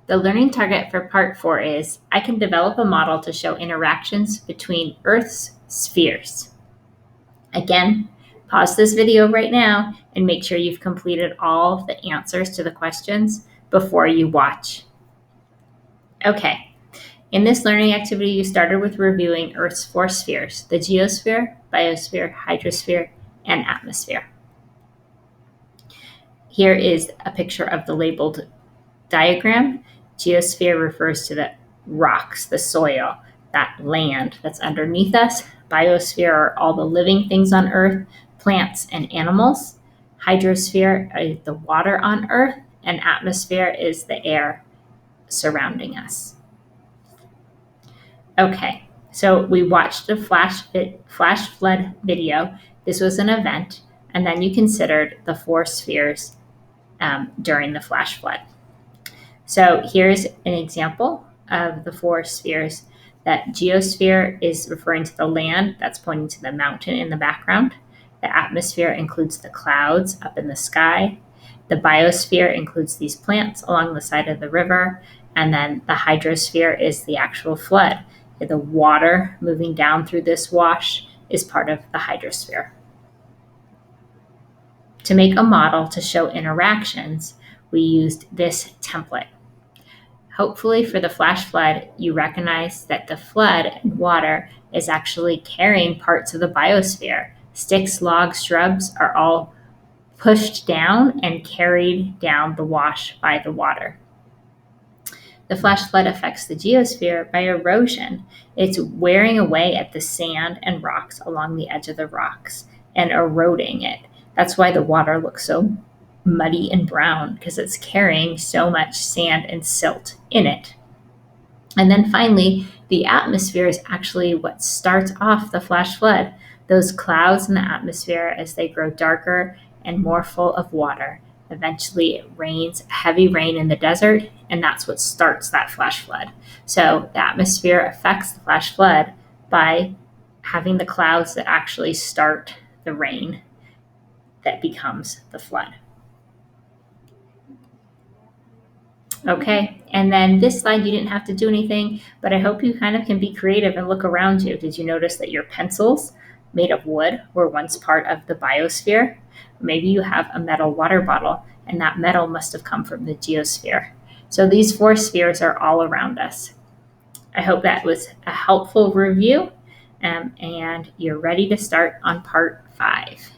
The learning target for part 4 is I can develop a model to show interactions between Earth's spheres. Again, pause this video right now and make sure you've completed all the answers to the questions before you watch. Okay, in this learning activity, you started with reviewing Earth's 4 spheres: the geosphere, biosphere, hydrosphere, and atmosphere. Here is a picture of the labeled diagram. Geosphere refers to the rocks, the soil, that land that's underneath us. Biosphere are all the living things on Earth, plants and animals. Hydrosphere is the water on Earth, and atmosphere is the air surrounding us. Okay, so we watched the flash flood video. This was an event, and then you considered the 4 spheres during the flash flood. So here's an example of the 4 spheres. That geosphere is referring to the land, that's pointing to the mountain in the background. The atmosphere includes the clouds up in the sky. The biosphere includes these plants along the side of the river. And then the hydrosphere is the actual flood. The water moving down through this wash is part of the hydrosphere. To make a model to show interactions, we used this template. Hopefully for the flash flood, you recognize that the flood and water is actually carrying parts of the biosphere. Sticks, logs, shrubs are all pushed down and carried down the wash by the water. The flash flood affects the geosphere by erosion. It's wearing away at the sand and rocks along the edge of the rocks and eroding it. That's why the water looks so muddy and brown, because it's carrying so much sand and silt in it. And then finally, the atmosphere is actually what starts off the flash flood. Those clouds in the atmosphere, as they grow darker and more full of water, eventually it rains heavy rain in the desert, and that's what starts that flash flood. So the atmosphere affects the flash flood by having the clouds that actually start the rain that becomes the flood. Okay, and then this slide, you didn't have to do anything, but I hope you kind of can be creative and look around you. Did you notice that your pencils made of wood were once part of the biosphere? Maybe you have a metal water bottle, and that metal must have come from the geosphere. So these 4 spheres are all around us. I hope that was a helpful review, and you're ready to start on part 5.